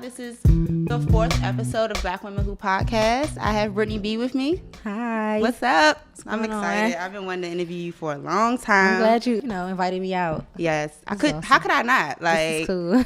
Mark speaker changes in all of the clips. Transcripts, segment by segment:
Speaker 1: This is the 4th episode of Black Women Who Podcast. I have Brittany B with me.
Speaker 2: Hi.
Speaker 1: What's up? I'm excited. I've been wanting to interview you for a long time.
Speaker 2: I'm glad you invited me out.
Speaker 1: Yes.
Speaker 2: Awesome.
Speaker 1: How could I not? Like,
Speaker 2: this is cool.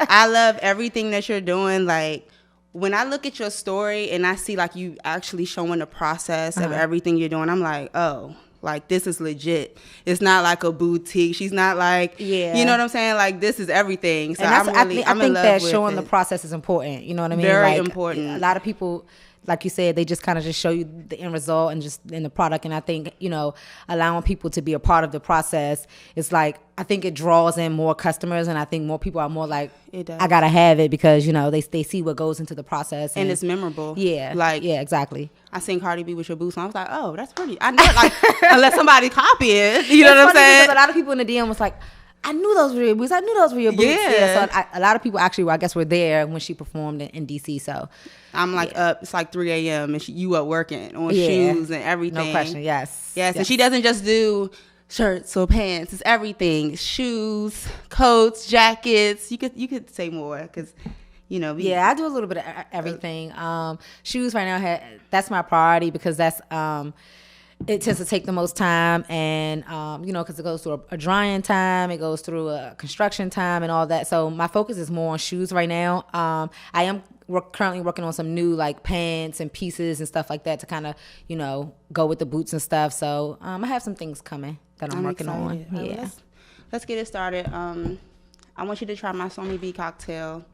Speaker 1: I love everything that you're doing. Like, when I look at your story and I see like you actually showing the process of everything you're doing, I'm like, oh, like this is legit. It's not like a boutique. She's not like, you know what I'm saying? Like this is everything. So
Speaker 2: and
Speaker 1: I
Speaker 2: think that showing the process is important. You know what I mean?
Speaker 1: Very
Speaker 2: like,
Speaker 1: important.
Speaker 2: A lot of people, like you said, they just kind of just show you the end result and just in the product. And I think, allowing people to be a part of the process is like, I think it draws in more customers. And I think more people are more like, I got to have it because, they see what goes into the process.
Speaker 1: And it's memorable.
Speaker 2: Yeah. Yeah, exactly.
Speaker 1: I seen Cardi B with your boots and I was like, oh, that's pretty. I know, like, unless somebody copy it. You know what I'm saying?
Speaker 2: A lot of people in the DM was like, I knew those were your boots. I knew those were your boots.
Speaker 1: Yeah.
Speaker 2: So a lot of people actually, I guess, were there when she performed in DC. So
Speaker 1: I'm like up. It's like 3 a.m. and you up working on shoes and everything.
Speaker 2: No question. Yes.
Speaker 1: And she doesn't just do shirts or pants. It's everything. Shoes, coats, jackets. You could say more because.
Speaker 2: I do a little bit of everything. Shoes right now, that's my priority because that's it tends to take the most time, and because it goes through a drying time, it goes through a construction time, and all that. So my focus is more on shoes right now. I am currently working on some new like pants and pieces and stuff like that to kind of go with the boots and stuff. So I have some things coming that I'm working
Speaker 1: excited.
Speaker 2: on. Yeah,
Speaker 1: let's get it started. I want you to try my Stormie B cocktail.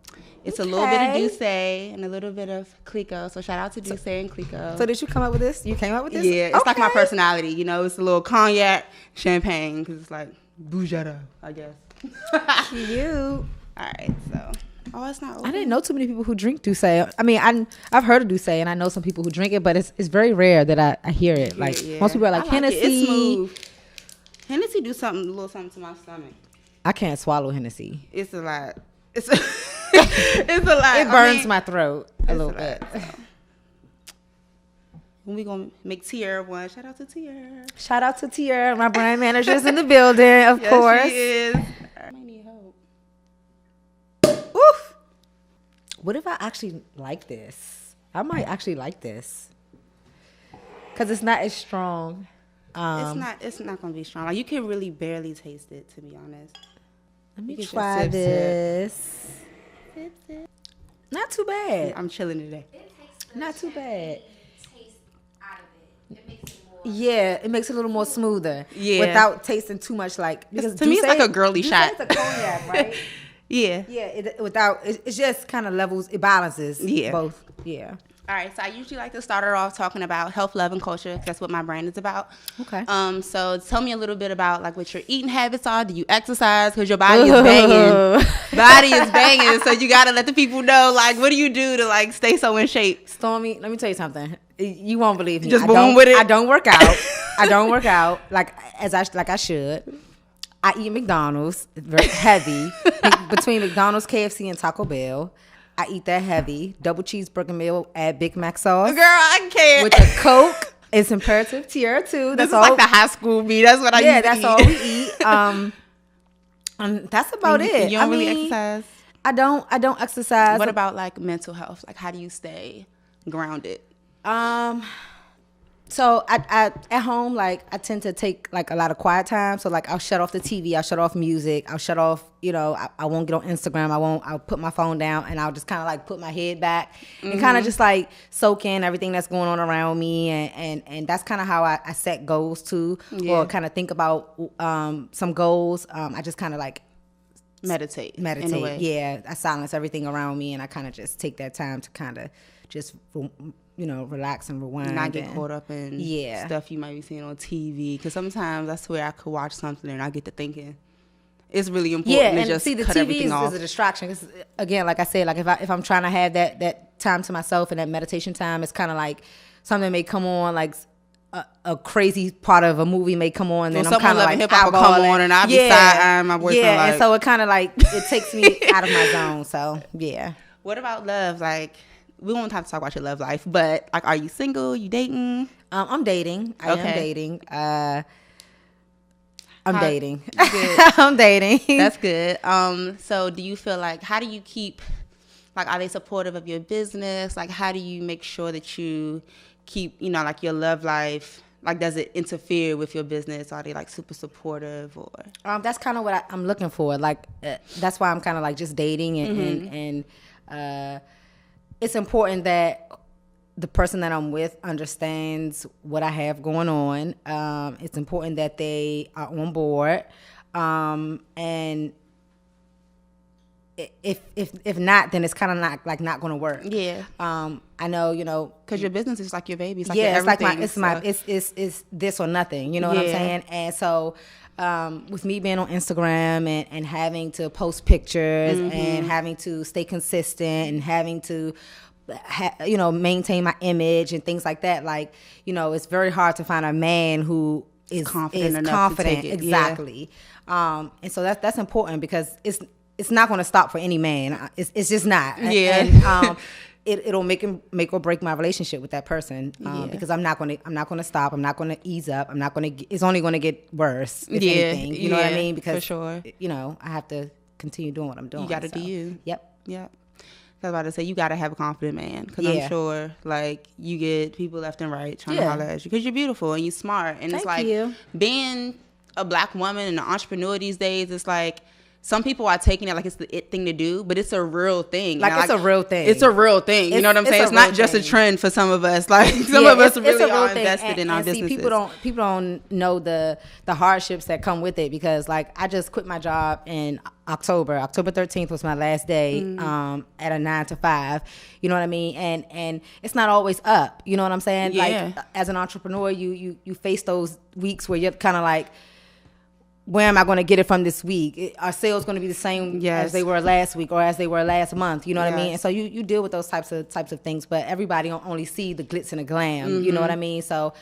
Speaker 1: It's a little bit of Douce and a little bit of Clico. So shout out to Douce and Clico.
Speaker 2: So did you come up with this? You came up with this?
Speaker 1: Yeah, it's like my personality. It's a little cognac, champagne, because it's like boujada, I guess.
Speaker 2: Cute.
Speaker 1: All right, so. Oh, it's not open.
Speaker 2: I didn't know too many people who drink Douce. I mean, I've heard of Douce, and I know some people who drink it, but it's very rare that I hear it. Like most people are like Hennessy.
Speaker 1: It's smooth. Hennessy do a little something to my stomach.
Speaker 2: I can't swallow Hennessy.
Speaker 1: It's a lot. It's a lot.
Speaker 2: It burns my throat a little bit.
Speaker 1: So. When we gonna make Tier one? Shout out to Tier.
Speaker 2: Shout out to Tier. My brand manager's in the building, of course.
Speaker 1: She is. I might need help.
Speaker 2: Oof. What if I actually like this? I might actually like this because it's not as strong.
Speaker 1: It's not gonna be strong. Like you can really barely taste it, to be honest.
Speaker 2: Let me try this.
Speaker 1: Sip.
Speaker 2: Not too bad.
Speaker 1: I'm chilling today.
Speaker 2: Not too bad.
Speaker 3: Taste out of it. It makes it more.
Speaker 2: Yeah, it makes it a little more smoother.
Speaker 1: Yeah.
Speaker 2: Without tasting too much like because
Speaker 1: to me it's like a girly shot.
Speaker 2: It's a cognac, right?
Speaker 1: Yeah.
Speaker 2: Yeah. It's just kind of levels. It balances.
Speaker 1: Yeah.
Speaker 2: Both. Yeah.
Speaker 1: All right, so I usually like to start it off talking about health, love, and culture. 'Cause that's what my brand is about.
Speaker 2: Okay.
Speaker 1: So tell me a little bit about like what your eating habits are. Do you exercise? Because your body is banging. Body is banging. So you gotta let the people know like what do you do to like stay so in shape?
Speaker 2: Stormie, let me tell you something. You won't believe me.
Speaker 1: Just boom with it.
Speaker 2: I don't work out. I don't work out like I should. I eat McDonald's. It's very heavy. Between McDonald's, KFC, and Taco Bell. I eat that heavy. Double cheeseburger meal, add Big Mac sauce.
Speaker 1: Girl, I can't.
Speaker 2: With a Coke. It's imperative. Tier 2.
Speaker 1: That's all. Like the high school me. That's what I used to
Speaker 2: that's
Speaker 1: eat.
Speaker 2: all we eat. And that's about it.
Speaker 1: You don't really exercise?
Speaker 2: I don't exercise.
Speaker 1: What about like mental health? Like how do you stay grounded?
Speaker 2: So I at home, like I tend to take like a lot of quiet time. So like I'll shut off the TV, I'll shut off music, I'll shut off, I won't get on Instagram. I'll put my phone down and I'll just kind of like put my head back and kind of just like soak in everything that's going on around me. And that's kind of how I set goals too, or kind of think about some goals. I just kind of like
Speaker 1: meditate. In a way.
Speaker 2: Yeah, I silence everything around me and I kind of just take that time to kind of just relax and rewind.
Speaker 1: Not get caught up in stuff you might be seeing on TV. Because sometimes I swear I could watch something and I get to thinking. It's really important to just cut everything off.
Speaker 2: Is a distraction. Cause again, like I said, like if I'm trying to have that time to myself and that meditation time, it's kind of like something may come on, like a crazy part of a movie may come on, and then I'm kind of like
Speaker 1: hip-hop will come on, and I'll be side-eyeing my boyfriend.
Speaker 2: Yeah,
Speaker 1: like,
Speaker 2: and so it kind of like it takes me out of my zone. So yeah.
Speaker 1: What about love? Like, we won't have to talk about your love life, but like, are you single? You dating?
Speaker 2: I'm dating. I am dating. I'm dating.
Speaker 1: Good.
Speaker 2: I'm dating.
Speaker 1: That's good. So do you feel like, how do you keep Like, are they supportive of your business? Like, how do you make sure that you keep, you know, like your love life, like, does it interfere with your business? Are they like super supportive or?
Speaker 2: That's kind of what I'm looking for. Like, that's why I'm kind of like just dating and it's important that the person that I'm with understands what I have going on. It's important that they are on board. And if not, then it's kind of not going to work.
Speaker 1: Yeah.
Speaker 2: I know, you know,
Speaker 1: because your business is like your baby. It's like
Speaker 2: yeah,
Speaker 1: your everything.
Speaker 2: It's this or nothing. You know what I'm saying? And so, with me being on Instagram and having to post pictures and having to stay consistent and having to, you know, maintain my image and things like that, like, you know, it's very hard to find a man who is confident
Speaker 1: to take it.
Speaker 2: Exactly. And so that's important because it's not going to stop for any man. It's just not.
Speaker 1: Yeah.
Speaker 2: And, it'll make or break my relationship with that person because I'm not going to stop. I'm not going to ease up. It's only going to get worse. If anything, you know what I mean? Because
Speaker 1: for sure,
Speaker 2: you know, I have to continue doing what I'm doing.
Speaker 1: You got to be you.
Speaker 2: Yep.
Speaker 1: I was about to say, you got to have a confident man because I'm sure, like, you get people left and right trying to holler at you because you're beautiful and you're smart. And it's like being a Black woman and an entrepreneur these days, it's like, some people are taking it like it's the it thing to do, but it's a real thing.
Speaker 2: Like, it's a real thing.
Speaker 1: It's a real thing. You know what I'm saying? It's not just a trend for some of us. Like, some of us really are invested in our businesses.
Speaker 2: People don't know the hardships that come with it because, like, I just quit my job in October 13th was my last day at a 9 to 5. You know what I mean? And it's not always up. You know what I'm saying? Like, as an entrepreneur, you face those weeks where you're kind of like, where am I going to get it from this week? Are sales going to be the same as they were last week or as they were last month? You know what I mean? And so you deal with those types of things, but everybody don't only see the glitz and the glam. You know what I mean? So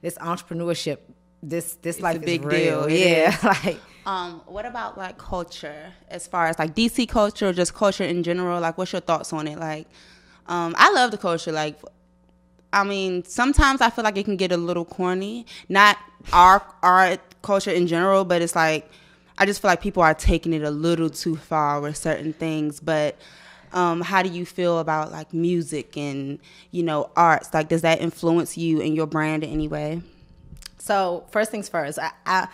Speaker 2: this entrepreneurship, this life is a big deal. Yeah. Like,
Speaker 1: what about like culture, as far as like DC culture or just culture in general? Like, what's your thoughts on it? Like, I love the culture. Like, I mean, sometimes I feel like it can get a little corny. Not our culture in general, but it's like, I just feel like people are taking it a little too far with certain things. But how do you feel about like music and, you know, arts? Like, does that influence you and your brand in any way?
Speaker 2: So first things first, I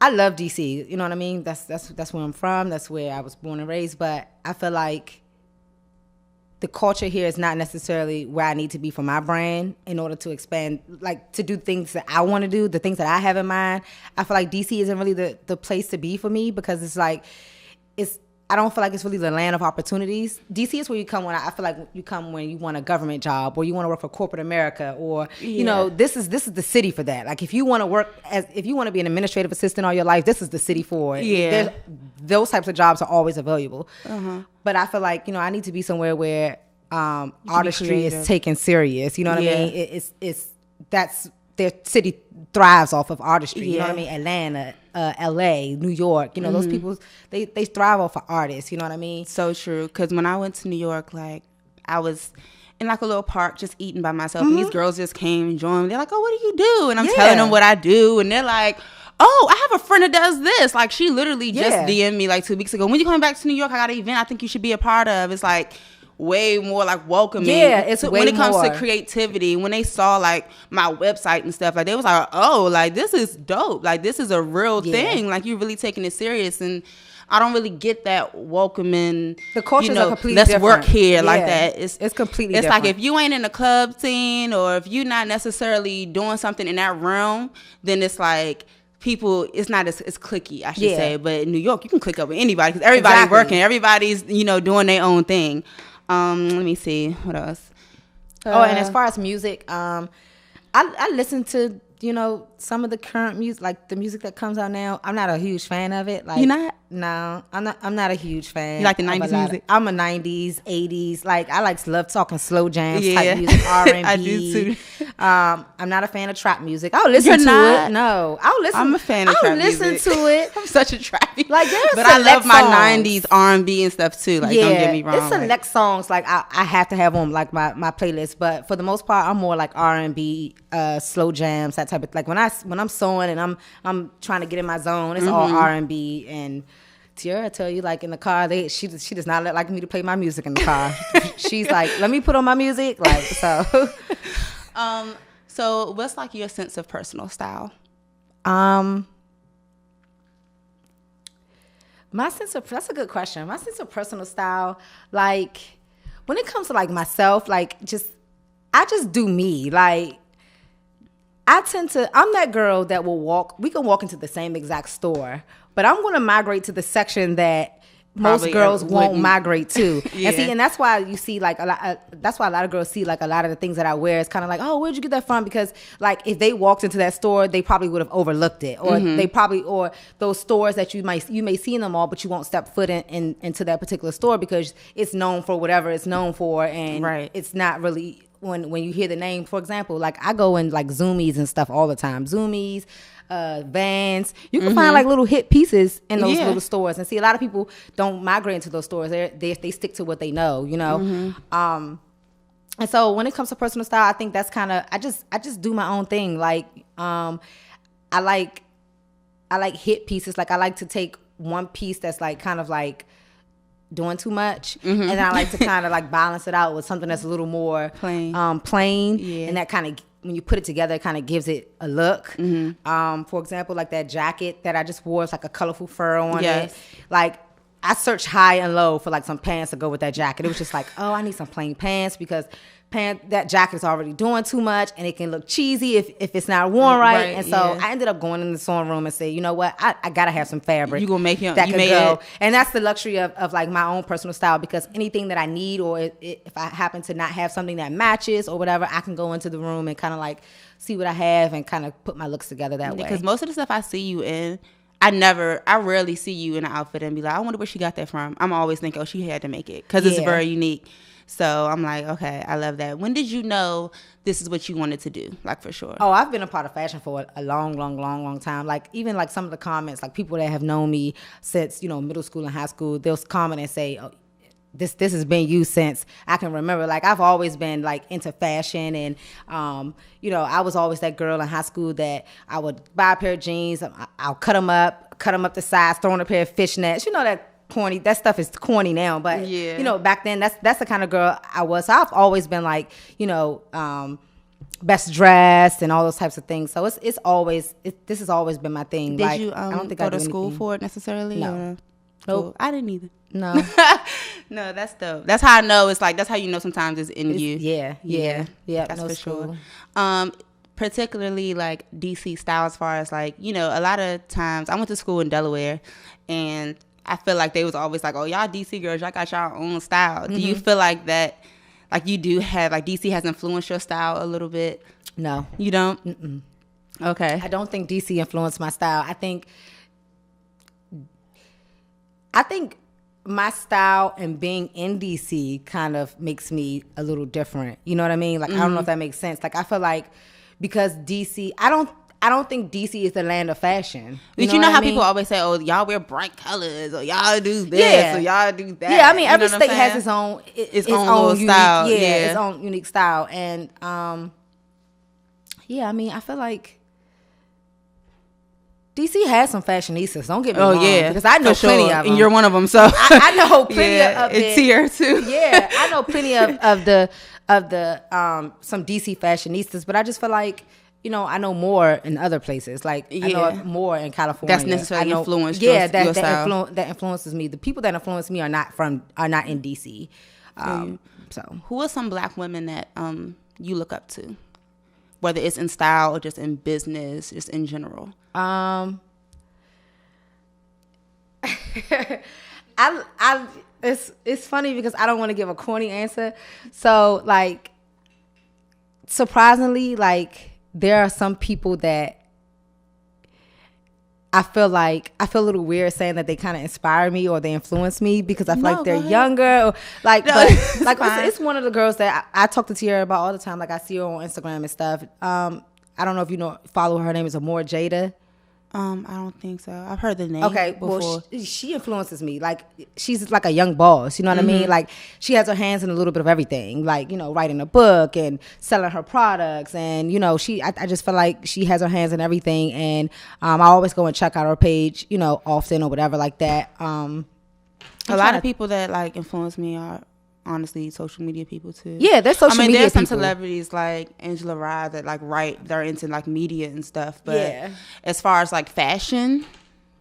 Speaker 2: love DC. You know what I mean? That's where I'm from. That's where I was born and raised. But I feel like the culture here is not necessarily where I need to be for my brand in order to expand, like, to do things that I want to do, the things that I have in mind. I feel like DC isn't really the place to be for me because it's like, I don't feel like it's really the land of opportunities. DC is where you come when I feel like you come when you want a government job or you want to work for corporate America or, you know, this is the city for that. Like, if you want to be an administrative assistant all your life, this is the city for it.
Speaker 1: Yeah.
Speaker 2: Those types of jobs are always available. But I feel like, you know, I need to be somewhere where artistry is taken serious. You know what I mean? That's their city thrives off of artistry. You know what I mean? Atlanta, LA, New York. You know, those people, they thrive off of artists. You know what I mean?
Speaker 1: So true. Because when I went to New York, like, I was in like a little park just eating by myself, and these girls just came and joined me. They're like, "Oh, what do you do?" And I'm telling them what I do, and they're like, "Oh, I have a friend that does this." Like, she literally just DM'd me like 2 weeks ago. "When you coming back to New York? I got an event I think you should be a part of." It's like way more like welcoming.
Speaker 2: Yeah, it's way
Speaker 1: when it comes
Speaker 2: more
Speaker 1: to creativity. When they saw like my website and stuff, like, they was like, "Oh, like, this is dope. Like, this is a real thing. Like, you're really taking it serious." And I don't really get that welcoming.
Speaker 2: The cultures are completely
Speaker 1: let's
Speaker 2: different.
Speaker 1: work here like that.
Speaker 2: It's completely
Speaker 1: it's
Speaker 2: different.
Speaker 1: like, if you ain't in the club scene or if you're not necessarily doing something in that realm, then it's like people, it's not as cliquey, I should say. But in New York, you can click up with anybody because everybody's working. Everybody's, you know, doing their own thing. Let me see what else.
Speaker 2: And as far as music, I listen to, you know, some of the current music, like the music that comes out now. I'm not a huge fan of it. Like,
Speaker 1: you're not?
Speaker 2: No, I'm not a huge fan.
Speaker 1: You like the 90s music?
Speaker 2: I'm a 90s, 80s. Like, I love talking slow jams type music, R&B.
Speaker 1: I do too.
Speaker 2: I'm not a fan of trap music. I'll listen to it. No, I'll listen.
Speaker 1: I'm a fan of trap music.
Speaker 2: I'll listen to it.
Speaker 1: I'm such a trappy.
Speaker 2: Like,
Speaker 1: but I love my 90s R&B and stuff too. Like, don't get me wrong.
Speaker 2: It's select songs like I have to have on like my playlist. But for the most part, I'm more like R&B, slow jams, that type of, like, when I'm sewing and I'm trying to get in my zone, it's all R&B and Tiara tell you, like, in the car, she does not like me to play my music in the car. She's like, let me put on my music, like, so.
Speaker 1: So what's like your sense of personal style?
Speaker 2: That's a good question. My sense of personal style, like, when it comes to like myself, like, I just do me. Like, I'm that girl that we can walk into the same exact store, but I'm going to migrate to the section that most girls won't migrate to.
Speaker 1: Yeah.
Speaker 2: And that's why you see like that's why a lot of girls see like a lot of the things that I wear is kind of like, oh, where'd you get that from? Because like if they walked into that store, they probably would have overlooked it, or or those stores that you may see in the mall, but you won't step foot into that particular store because it's known for whatever it's known for, and it's not really when you hear the name. For example, like I go in like Zoomies and stuff all the time. Zoomies, Vans. You can find like little hit pieces in those little stores, and see a lot of people don't migrate into those stores. They stick to what they know, you know. And so when it comes to personal style, I think that's kind of I just do my own thing. Like I like hit pieces. Like I like to take one piece that's like kind of like doing too much, and then I like to kind of like balance it out with something that's a little more plain, and that kind of, when you put it together, it kind of gives it a look. For example, like that jacket that I just wore, it's like a colorful fur on it. Like I searched high and low for like some pants to go with that jacket. It was just like, oh, I need some plain pants because that jacket is already doing too much, and it can look cheesy if it's not worn right. And so I ended up going in the sewing room and say, you know what, I gotta have some fabric.
Speaker 1: You gonna make him
Speaker 2: that could go. And that's the luxury of like my own personal style, because anything that I need, or if I happen to not have something that matches or whatever, I can go into the room and kind of like see what I have and kind of put my looks together that way.
Speaker 1: Because most of the stuff I see you in, I rarely see you in an outfit and be like, I wonder where she got that from. I'm always thinking, oh, she had to make it, because it's very unique. So I'm like, okay, I love that. When did you know this is what you wanted to do, like, for sure?
Speaker 2: Oh, I've been a part of fashion for a long time. Like, even like some of the comments, like people that have known me since, you know, middle school and high school, they'll comment and say, oh, this has been you since I can remember. Like, I've always been like into fashion, and you know, I was always that girl in high school that I would buy a pair of jeans, I'll cut them up to size, throw in a pair of fishnets. You know, that stuff is corny now, but you know, back then that's the kind of girl I was. So I've always been like, you know, best dressed and all those types of things. So this has always been my thing.
Speaker 1: Did
Speaker 2: like,
Speaker 1: you
Speaker 2: I don't think
Speaker 1: go
Speaker 2: I
Speaker 1: to
Speaker 2: do
Speaker 1: school
Speaker 2: anything.
Speaker 1: for it necessarily?
Speaker 2: No.
Speaker 1: Or?
Speaker 2: Nope.
Speaker 1: Cool. I didn't either.
Speaker 2: No.
Speaker 1: No, that's dope. That's how I know. It's like, that's how you know sometimes it's in you.
Speaker 2: Yeah.
Speaker 1: That's
Speaker 2: no
Speaker 1: for
Speaker 2: school.
Speaker 1: Sure. Particularly like DC style, as far as like, you know, a lot of times I went to school in Delaware, and I feel like they was always like, oh, y'all DC girls, y'all got y'all own style. Do you feel like that, like you do have, like DC has influenced your style a little bit?
Speaker 2: No.
Speaker 1: You don't?
Speaker 2: Mm-mm.
Speaker 1: Okay.
Speaker 2: I don't think DC influenced my style. I think my style and being in DC kind of makes me a little different. You know what I mean? Like, I don't know if that makes sense. Like, I feel like because DC, I don't think DC is the land of fashion.
Speaker 1: But you know how people always say, oh, y'all wear bright colors, or y'all do this, or y'all do that.
Speaker 2: Yeah, I mean, every
Speaker 1: you know
Speaker 2: state has its own
Speaker 1: little
Speaker 2: unique
Speaker 1: style.
Speaker 2: its own unique style. And I mean, I feel like DC has some fashionistas. Don't get me wrong. Because I know plenty of them.
Speaker 1: And you're one of them, so
Speaker 2: I know plenty of it.
Speaker 1: It's here too.
Speaker 2: Yeah, I know plenty of the some DC fashionistas, but I just feel like, you know, I know more in other places. Like, I know more in California.
Speaker 1: That's necessarily influenced your style.
Speaker 2: That influences me. The people that influence me are not in DC. So,
Speaker 1: who are some Black women that you look up to, whether it's in style or just in business, just in general?
Speaker 2: It's funny because I don't want to give a corny answer. So, like, surprisingly, like, there are some people that I feel a little weird saying that they kind of inspire me or they influence me, because I feel like they're younger, or like, but like it's one of the girls that I talk to Tiara about all the time. Like, I see her on Instagram and stuff. I don't know if you follow her. Her name is Amore Jada.
Speaker 1: I don't think so. I've heard the name.
Speaker 2: Okay,
Speaker 1: before.
Speaker 2: well, she influences me. Like, she's like a young boss. You know what I mean? Like, she has her hands in a little bit of everything. Like, you know, writing a book and selling her products, and you know, I just feel like she has her hands in everything. And I always go and check out her page, you know, often or whatever like that.
Speaker 1: A lot of people that like influence me are honestly social media people too.
Speaker 2: Yeah, there's social media
Speaker 1: there's some
Speaker 2: people.
Speaker 1: celebrities like Angela Rye that like they're into like media and stuff, but
Speaker 2: Yeah.
Speaker 1: as far as like fashion,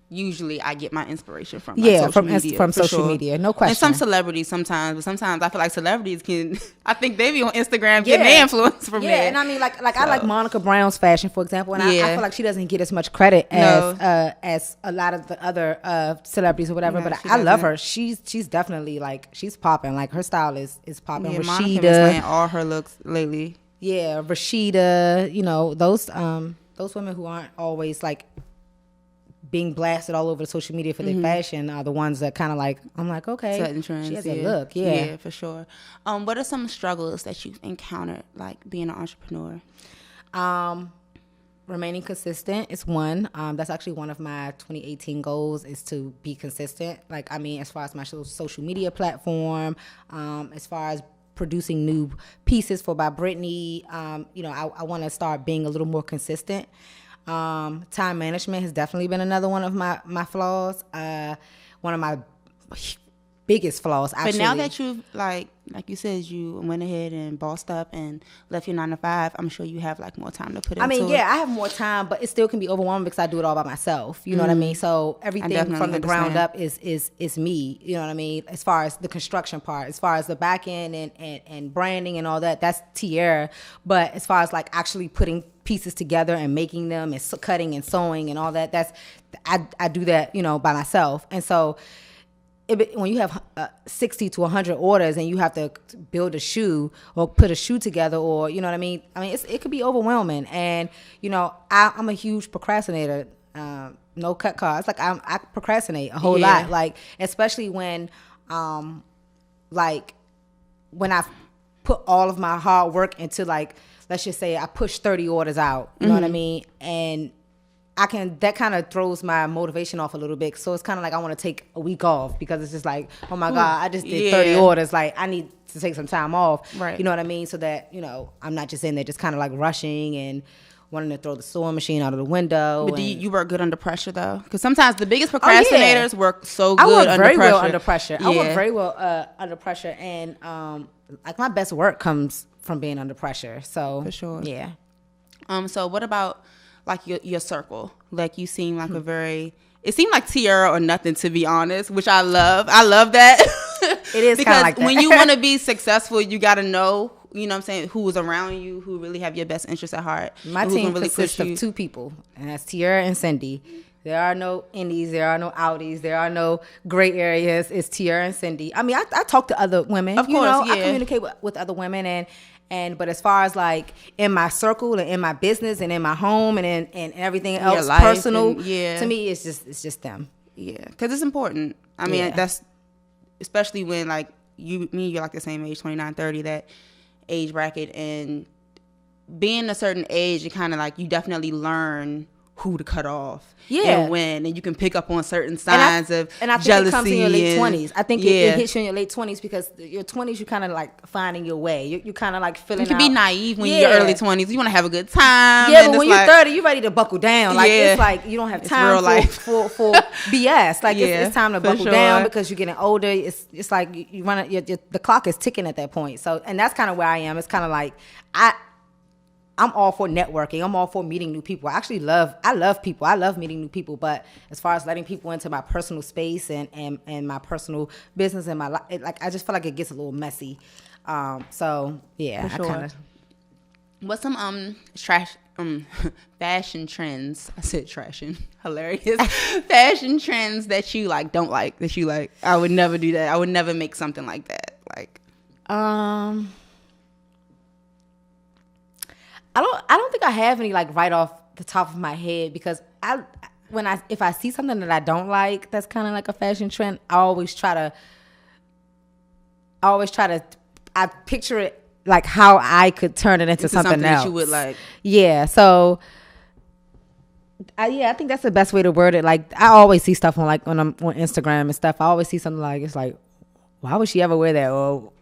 Speaker 1: usually I get my inspiration from social media.
Speaker 2: From social media, no question.
Speaker 1: And some celebrities sometimes, but sometimes I feel like celebrities can, I think they be on Instagram getting their influence from there.
Speaker 2: Yeah, and I mean, like I like Monica Brown's fashion, for example, and I feel like she doesn't get as much credit as a lot of the other celebrities or whatever.
Speaker 1: No,
Speaker 2: but I love her. She's definitely like, she's popping. Like, her style is popping.
Speaker 1: Yeah,
Speaker 2: Rashida,
Speaker 1: Monica been slaying all her looks lately.
Speaker 2: Yeah, Rashida. You know, those women who aren't always like being blasted all over the social media for their fashion are the ones that kind of like, I'm like, okay,
Speaker 1: Setting trends,
Speaker 2: she has a look. Yeah,
Speaker 1: for sure. What are some struggles that you've encountered like being an entrepreneur?
Speaker 2: Remaining consistent is one. That's actually one of my 2018 goals, is to be consistent. Like, I mean, as far as my social media platform, as far as producing new pieces by Brittany, you know, I want to start being a little more consistent. Time management has definitely been another one of my flaws. One of my biggest flaws, actually.
Speaker 1: But now that you've like you said, you went ahead and bossed up and left your 9-to-5, I'm sure you have like more time to put into it.
Speaker 2: I mean, yeah, I have more time, but it still can be overwhelming because I do it all by myself. You know what I mean? So everything from the ground up is me. You know what I mean? As far as the construction part, as far as the back end and branding and all that, that's Tierra. But as far as like actually putting pieces together and making them and cutting and sewing and all that, I do that, you know, by myself. And so when you have 60 to 100 orders and you have to build a shoe or put a shoe together, or you know what I mean, it could be overwhelming. And you know, I'm a huge procrastinator. No cut cards. Like, I procrastinate a whole lot. Like, especially when like when I put all of my hard work into, like, let's just say I push 30 orders out. You know what I mean? And that kind of throws my motivation off a little bit. So it's kind of like I want to take a week off because it's just like, oh my God, I just did 30 orders. Like, I need to take some time off. Right. You know what I mean? So that, you know, I'm not just in there just kind of like rushing and wanting to throw the sewing machine out of the window. But
Speaker 1: do you work good under pressure though? Because sometimes the biggest procrastinators work so good under pressure.
Speaker 2: I work very well under pressure. I work very well under pressure. And like, my best work comes from being under pressure. So
Speaker 1: for sure.
Speaker 2: Yeah.
Speaker 1: So what about like your circle? Like, you seem like it seemed like Tierra or nothing, to be honest, which I love. I love that.
Speaker 2: It is kind of like that.
Speaker 1: When you want to be successful, you got to know, you know what I'm saying, who's around you, who really have your best interests at heart.
Speaker 2: My team consists of 2 people, and that's Tierra and Cindy. There are no indies, there are no outies, there are no gray areas. It's Tierra and Cindy. I mean, I talk to other women. Of course, I communicate with other women, but as far as like in my circle and in my business and in my home and everything else personal, to me, it's just them.
Speaker 1: Yeah, because it's important. I mean, that's especially when like you're like the same age, 29, 30, that age bracket, and being a certain age, you kind of like, you definitely learn who to cut off and when, and you can pick up on certain signs of jealousy. And I think it comes in your late
Speaker 2: 20s. I think it hits you in your late 20s because your 20s, you kind of like finding your way. You kind of like feeling out.
Speaker 1: You can be naive when you're early 20s. You want to have a good time.
Speaker 2: Yeah, but when you're 30, you're ready to buckle down. Like, it's like you don't have time for BS. Like, it's time to buckle down because you're getting older. It's like you run the clock is ticking at that point. So, and that's kind of where I am. It's kind of like I'm all for networking. I'm all for meeting new people. I love people. I love meeting new people. But as far as letting people into my personal space and my personal business and my life, like, I just feel like it gets a little messy. So yeah,
Speaker 1: for sure. What's some fashion trends? I said trashing. Hilarious. Fashion trends that you like, don't like, that you like. I would never do that. I would never make something like that. Like,
Speaker 2: I don't think I have any like right off the top of my head, because if I see something that I don't like that's kind of like a fashion trend, I picture it like how I could turn it into something else.
Speaker 1: That you would like.
Speaker 2: Yeah, so I think that's the best way to word it. Like, I always see stuff on like on Instagram and stuff. I always see something like, it's like, why would she ever wear that? Or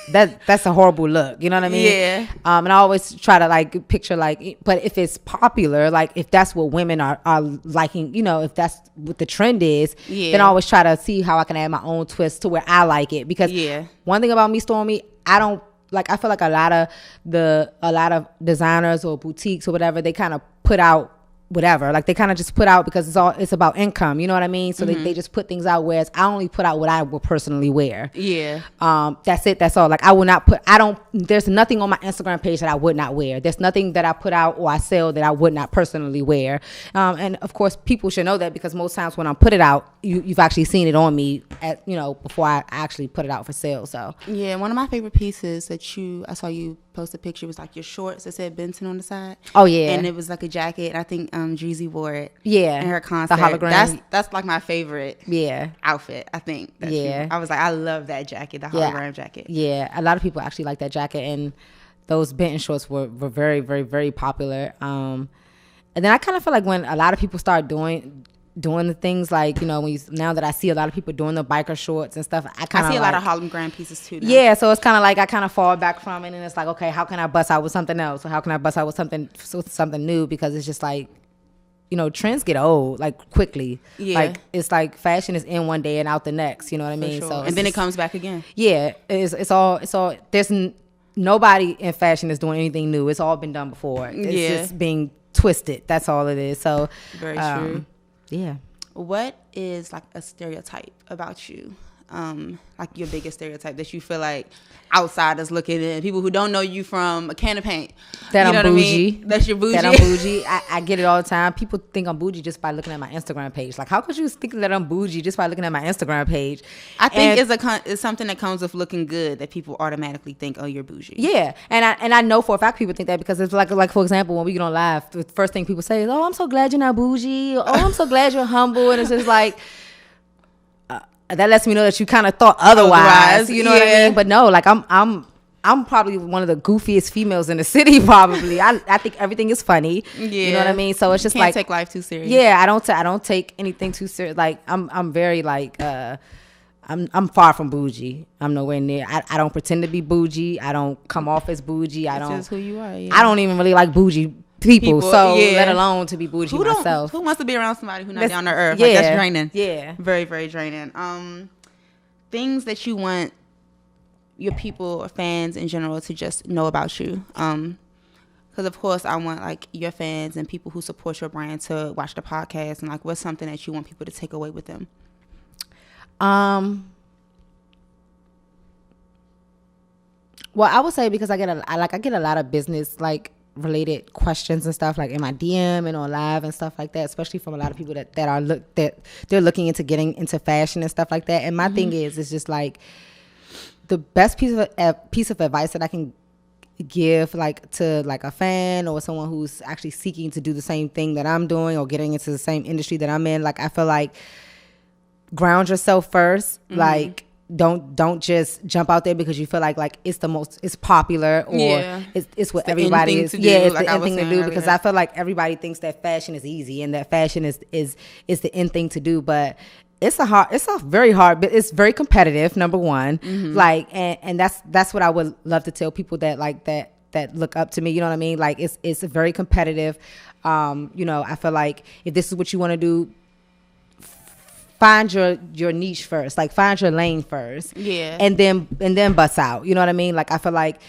Speaker 2: that's a horrible look. You know what I mean?
Speaker 1: Yeah.
Speaker 2: And I always try to like picture like, but if it's popular, like if that's what women are liking, you know, if that's what the trend is, then I always try to see how I can add my own twist to where I like it. Because one thing about me, Stormie, I feel like a lot of designers or boutiques or whatever, they kind of put out whatever, like they kind of just put out because it's about income, you know what I mean? So they just put things out, whereas I only put out what I will personally wear. That's it, that's all. Like there's nothing on my Instagram page that I would not wear. There's nothing that I put out or I sell that I would not personally wear. And of course people should know that, because most times when I put it out, you've actually seen it on me before I actually put it out for sale. So
Speaker 1: one of my favorite pieces that I saw you post a picture was like your shorts that said Benson on the side.
Speaker 2: Oh yeah.
Speaker 1: And it was like a jacket. I think Dreezy wore it.
Speaker 2: Yeah.
Speaker 1: In her concert.
Speaker 2: The hologram.
Speaker 1: That's like my favorite outfit, I think. I was like, I love that jacket, the hologram jacket.
Speaker 2: Yeah. A lot of people actually like that jacket, and those Benton shorts were very, very, very popular. And then I kind of feel like when a lot of people start doing the things like, you know, now that I see a lot of people doing the biker shorts and stuff, I
Speaker 1: see a lot of hologram pieces too now.
Speaker 2: Yeah, so it's kind of like I kind of fall back from it, and it's like, okay, how can I bust out with something else, or how can I bust out with something new? Because it's just like, you know, trends get old like quickly. Like it's like fashion is in one day and out the next, you know what I mean?
Speaker 1: Sure.
Speaker 2: So
Speaker 1: and then it comes back again.
Speaker 2: Yeah, it's all there's nobody in fashion is doing anything new. It's all been done before. It's just being twisted. That's all it is. So
Speaker 1: very true.
Speaker 2: Yeah.
Speaker 1: What is like a stereotype about you? Like your biggest stereotype that you feel like outsiders looking in, people who don't know you from a can of paint.
Speaker 2: That
Speaker 1: you know
Speaker 2: I'm bougie.
Speaker 1: What I mean? That's your bougie.
Speaker 2: That I'm bougie. I get it all the time. People think I'm bougie just by looking at my Instagram page. Like, how could you think that I'm bougie just by looking at my Instagram page?
Speaker 1: I think it's something that comes with looking good, that people automatically think, oh, you're bougie.
Speaker 2: Yeah, and I know for a fact people think that, because it's like for example, when we get on live, the first thing people say is, oh, I'm so glad you're not bougie. Oh, I'm so glad you're humble. And it's just like, that lets me know that you kind of thought otherwise. You know what I mean? But no, like I'm probably one of the goofiest females in the city. Probably, I think everything is funny. You know what I mean? So it's just
Speaker 1: Can't
Speaker 2: like,
Speaker 1: take life too serious.
Speaker 2: Yeah, I don't take anything too serious. Like I'm very like I'm far from bougie. I'm nowhere near. I don't pretend to be bougie. I don't come off as bougie.
Speaker 1: That's just who you are.
Speaker 2: I don't even really like bougie people, so let alone to be bougie myself.
Speaker 1: Who wants to be around somebody who's not down to earth? Like, that's draining.
Speaker 2: Yeah,
Speaker 1: very, very draining. Things that you want your people or fans in general to just know about you. Because of course I want like your fans and people who support your brand to watch the podcast, and like, what's something that you want people to take away with them?
Speaker 2: Well, I would say, because I get a lot of business like related questions and stuff like in my DM and on live and stuff like that, especially from a lot of people that they're looking into getting into fashion and stuff like that. And my thing is, it's just like the best piece of advice that I can give like to like a fan or someone who's actually seeking to do the same thing that I'm doing or getting into the same industry that I'm in. Like, I feel like ground yourself first. Like, don't just jump out there because you feel like it's popular or it's what everybody is. It's the end thing to do, because I feel like everybody thinks that fashion is easy and that fashion is the end thing to do, but it's very hard, but it's very competitive, number one. Like, and that's what I would love to tell people that like that look up to me, you know what I mean? Like, it's very competitive. You know, I feel like if this is what you want to do, find your niche first, like find your lane first, and then bust out. You know what I mean? Like, I feel like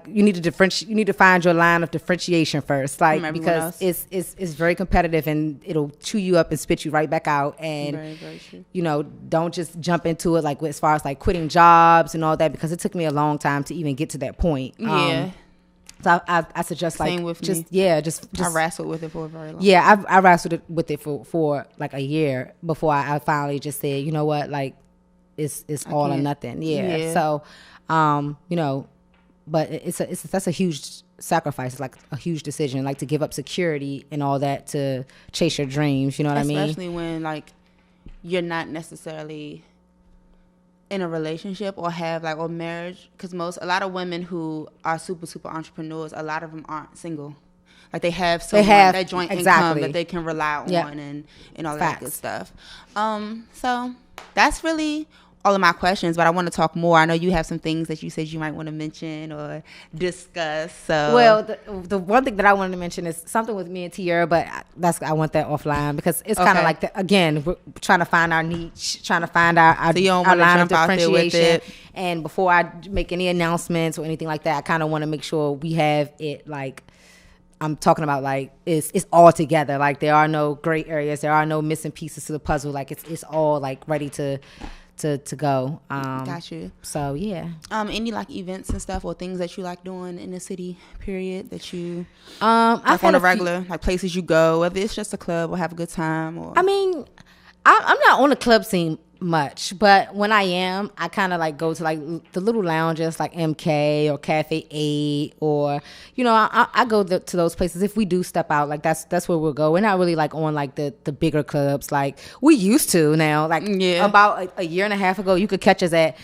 Speaker 2: you need to find your line of differentiation first, like, because it's very competitive and it'll chew you up and spit you right back out. And
Speaker 1: very, very true.
Speaker 2: You know, don't just jump into it like as far as like quitting jobs and all that, because it took me a long time to even get to that point. So I suggest like
Speaker 1: same with
Speaker 2: just
Speaker 1: me.
Speaker 2: Just
Speaker 1: I wrestled with it for a very long
Speaker 2: time. I wrestled with it for like a year before I finally just said, you know what, like it's all or nothing. So you know, but that's a huge sacrifice. It's like a huge decision, like to give up security and all that to chase your dreams, you know what I mean?
Speaker 1: Especially when like you're not necessarily in a relationship or have like, or marriage, because a lot of women who are super entrepreneurs, a lot of them aren't single. like they have that joint income that they can rely on and all that good stuff. So that's really all of my questions, but I want to talk more. I know you have some things that you said you might want to mention or discuss. So,
Speaker 2: well, the one thing that I wanted to mention is something with me and Tierra, but I want that offline because it's kind of like again, we're trying to find our niche, trying to find our line of differentiation. And before I make any announcements or anything like that, I kind of want to make sure we have it like I'm talking about like it's all together. Like there are no gray areas, there are no missing pieces to the puzzle. Like it's all like ready to go.
Speaker 1: Got you.
Speaker 2: So yeah.
Speaker 1: Any like events and stuff or things that you like doing in the city, period, that you
Speaker 2: I've
Speaker 1: on a regular like places you go, whether it's just a club or have a good time or
Speaker 2: I mean, I'm not on the club scene much, but when I am, I kind of like go to like the little lounges like MK or Cafe 8 or I go to those places if we do step out. Like that's where we'll go. We're not really like on like the bigger clubs like we used to now. Like about a year and a half ago, you could catch us at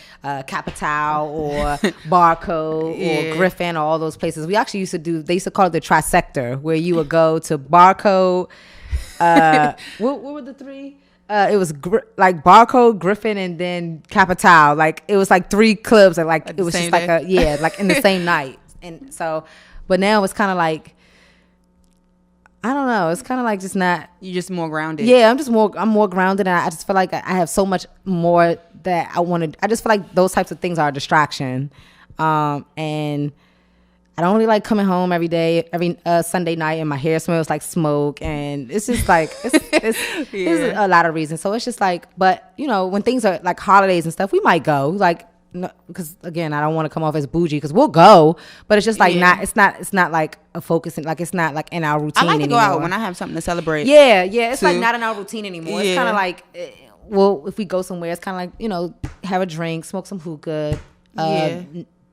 Speaker 2: Capital or Barcode or Griffin or all those places. We actually they used to call it the Trisector, where you would go to Barcode. What were the three? It was like Barcode, Griffin, and then Capital. Like it was like three clubs, and like it was just like like in the same night. And so, but now it's kind of like I don't know. It's kind of like just not.
Speaker 1: You're just more grounded.
Speaker 2: Yeah, I'm more grounded, and I just feel like I have so much more that I wanted. I just feel like those types of things are a distraction, and I don't really like coming home every Sunday night and my hair smells like smoke, and it's just like it's a lot of reasons. So it's just like, but when things are like holidays and stuff, we might go like because again, I don't want to come off as bougie because we'll go, but it's just like it's not like a focus, like it's not like in our routine.
Speaker 1: I like to
Speaker 2: anymore.
Speaker 1: go out when I have something to celebrate.
Speaker 2: Yeah, it's like not in our routine anymore. It's kind of like if we go somewhere, it's kind of like have a drink, smoke some hookah,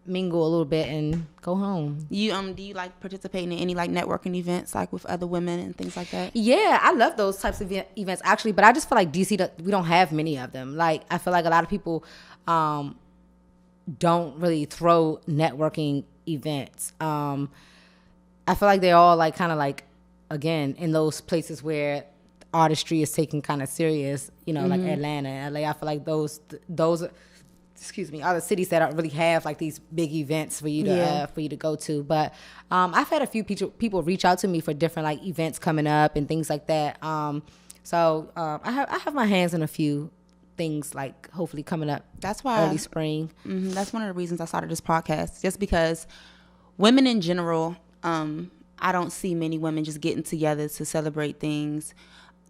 Speaker 2: mingle a little bit and go home. You
Speaker 1: do you like participating in any like networking events like with other women and things like that?
Speaker 2: Yeah, I love those types of events actually, but I just feel like DC we don't have many of them. Like I feel like a lot of people don't really throw networking events. I feel like they're all like kind of like again in those places where artistry is taken kind of serious, like Atlanta and LA. I feel like those are the cities that don't really have like these big events for you to go to. But I've had a few people reach out to me for different like events coming up and things like that. So I have my hands in a few things like hopefully coming up.
Speaker 1: That's why
Speaker 2: early spring.
Speaker 1: That's one of the reasons I started this podcast, just because women in general, I don't see many women just getting together to celebrate things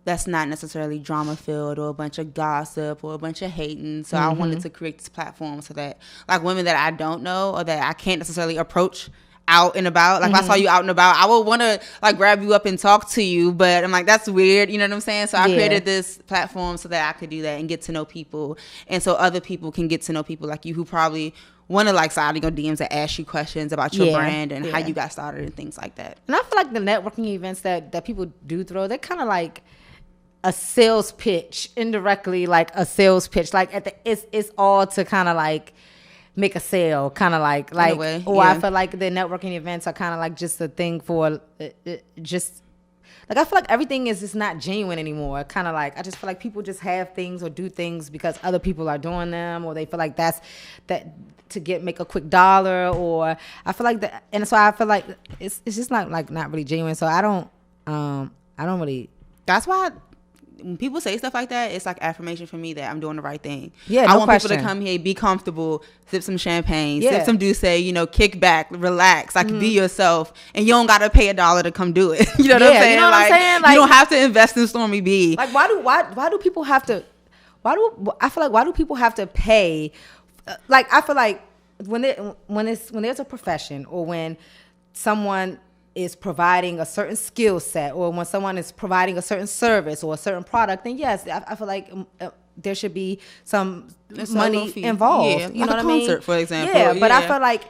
Speaker 1: that's not necessarily drama filled or a bunch of gossip or a bunch of hating. So I wanted to create this platform so that like women that I don't know or that I can't necessarily approach out and about, like if I saw you out and about, I would want to like grab you up and talk to you, but I'm like, that's weird, you know what I'm saying? So I created this platform so that I could do that and get to know people, and so other people can get to know people like you who probably want to like slide in your DMs and ask you questions about your brand and how you got started and things like that.
Speaker 2: And I feel like the networking events that people do throw, they're kind of like a sales pitch, indirectly like a sales pitch. Like it's all to kind of like make a sale, kind of like I feel like the networking events are kind of like just a thing for just like I feel like everything is just not genuine anymore. Kind of like I just feel like people just have things or do things because other people are doing them, or they feel like that's that to make a quick dollar, or I feel like that, and so I feel like it's just not really genuine. So I don't really.
Speaker 1: That's why when people say stuff like that, it's like affirmation for me that I'm doing the right thing.
Speaker 2: Yeah,
Speaker 1: I want people to come here, be comfortable, sip some champagne, sip some Douce, kick back, relax, like be yourself, and you don't gotta pay $1 to come do it. You know what I'm saying?
Speaker 2: You know what I'm saying? Like,
Speaker 1: you don't have to invest in Stormie B.
Speaker 2: Like why do people have to? Why do people have to pay? Like I feel like when there's a profession, or when someone is providing a certain skill set, or when someone is providing a certain service or a certain product, then yes, I feel like there should be some money involved.
Speaker 1: Yeah,
Speaker 2: you
Speaker 1: like
Speaker 2: know what I mean?
Speaker 1: Concert, for example.
Speaker 2: Yeah, but I feel like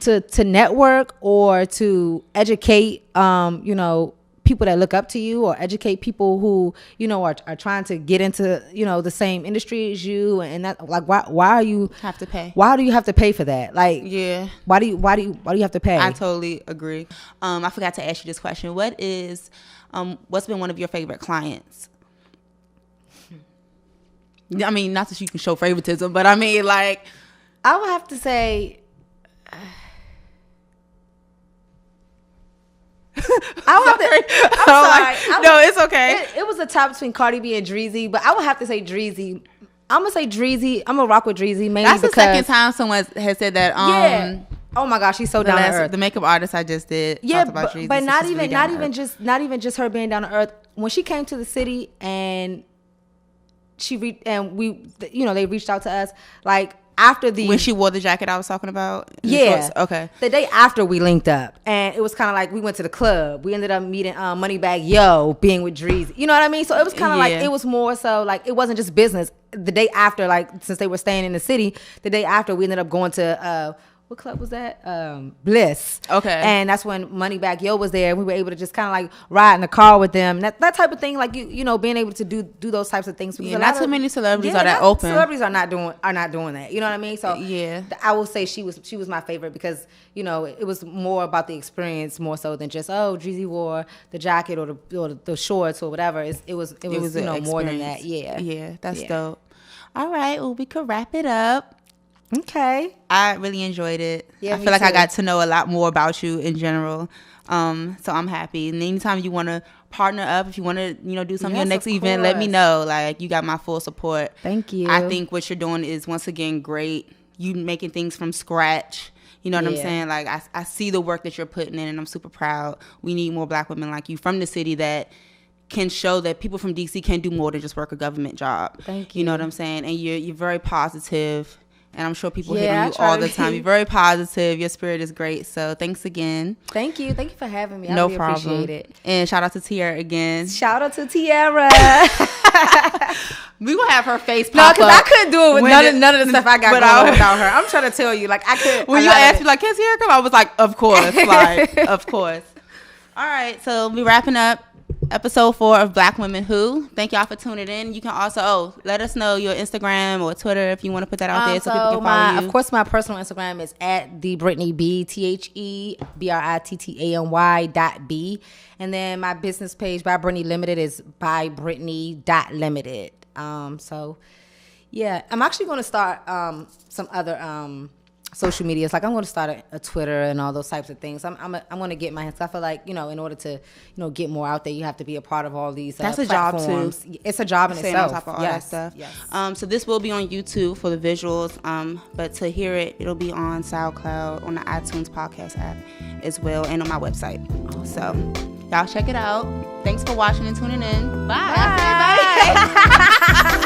Speaker 2: to network or to educate, people people that look up to you, or educate people who, you know, are trying to get into, you know, the same industry as you, and that, like, why are you
Speaker 1: have to pay?
Speaker 2: Why do you have to pay for that? Like,
Speaker 1: yeah,
Speaker 2: why do you have to pay?
Speaker 1: I totally agree. I forgot to ask you this question. What's been one of your favorite clients? I mean, not that you can show favoritism, but I mean, like,
Speaker 2: I would have to say, I'm sorry.
Speaker 1: No, it's okay.
Speaker 2: It was a tie between Cardi B and Dreezy, but I would have to say Dreezy. I'm gonna say Dreezy. I'm gonna rock with Dreezy mainly
Speaker 1: That's
Speaker 2: because
Speaker 1: the second time someone has said that.
Speaker 2: Yeah. Oh my gosh, she's so down to earth.
Speaker 1: The makeup artist I just did.
Speaker 2: Yeah,
Speaker 1: about
Speaker 2: but,
Speaker 1: Dreezy,
Speaker 2: but
Speaker 1: so
Speaker 2: not
Speaker 1: she's
Speaker 2: even
Speaker 1: really
Speaker 2: just her being down to earth. When she came to the city and they reached out to us, like, after
Speaker 1: when she wore the jacket I was talking about.
Speaker 2: Yeah.
Speaker 1: Okay.
Speaker 2: The day after we linked up, and it was kind of like we went to the club. We ended up meeting Moneybagg Yo, being with Dreezy. You know what I mean? So it was kind of like, it was more so like, it wasn't just business. The day after, like, since they were staying in the city, the day after we ended up going to what club was that? Bliss.
Speaker 1: Okay.
Speaker 2: And that's when Moneybagg Yo was there. We were able to just kind of like ride in the car with them. That type of thing, like, you know, being able to do those types of things.
Speaker 1: Yeah, not too many celebrities are that open.
Speaker 2: Celebrities are not doing that. You know what I mean? So
Speaker 1: yeah, I
Speaker 2: will say she was my favorite because, you know, it was more about the experience more so than just, oh, Dreezy wore the jacket or the shorts or whatever. It was you know, more than that. Yeah.
Speaker 1: Yeah, that's dope. All right, well, we could wrap it up.
Speaker 2: Okay.
Speaker 1: I really enjoyed it.
Speaker 2: Yeah,
Speaker 1: I feel like I got to know a lot more about you in general. So I'm happy. And anytime you want to partner up, if you want to, you know, do something your next event, let me know. Like, you got my full support.
Speaker 2: Thank you.
Speaker 1: I think what you're doing is, once again, great. You making things from scratch. You know what I'm saying? Like, I see the work that you're putting in, and I'm super proud. We need more Black women like you from the city that can show that people from DC can do more than just work a government job.
Speaker 2: Thank you.
Speaker 1: You know what I'm saying? And you're very positive. And I'm sure people hit on you all the time. You're very positive. Your spirit is great. So thanks again.
Speaker 2: Thank you. Thank you for having me. I
Speaker 1: no
Speaker 2: really
Speaker 1: problem.
Speaker 2: Appreciate it.
Speaker 1: And shout out to Tiara again.
Speaker 2: Shout out to Tiara.
Speaker 1: We gonna have her face pop up.
Speaker 2: No, because I couldn't do it with none of the stuff I got going on without her. I'm trying to tell you, like, I couldn't.
Speaker 1: When you asked me, like, can Tiara come? I was like, of course. Like, of course. All right. So we wrapping up episode 4 of Black Women Who. Thank y'all for tuning in. You can also let us know your Instagram or Twitter if you want to put that out there so people can follow you.
Speaker 2: Of course, my personal Instagram is at the Brittany B, TheBrittany.B. And then my business page by Brittany Limited is by Brittany.Limited. So yeah, I'm actually going to start some other social medias. Like, I'm going to start a Twitter and all those types of things. I'm going to get my hands. I feel like, you know, in order to, you know, get more out there, you have to be a part of all these
Speaker 1: That's
Speaker 2: platforms.
Speaker 1: A job too.
Speaker 2: It's a job in itself.
Speaker 1: On top of all that stuff.
Speaker 2: Yes.
Speaker 1: So this will be on YouTube for the visuals. But to hear it, it'll be on SoundCloud, on the iTunes podcast app as well, and on my website. So y'all check it out. Thanks for watching and tuning in. Bye.
Speaker 2: Bye.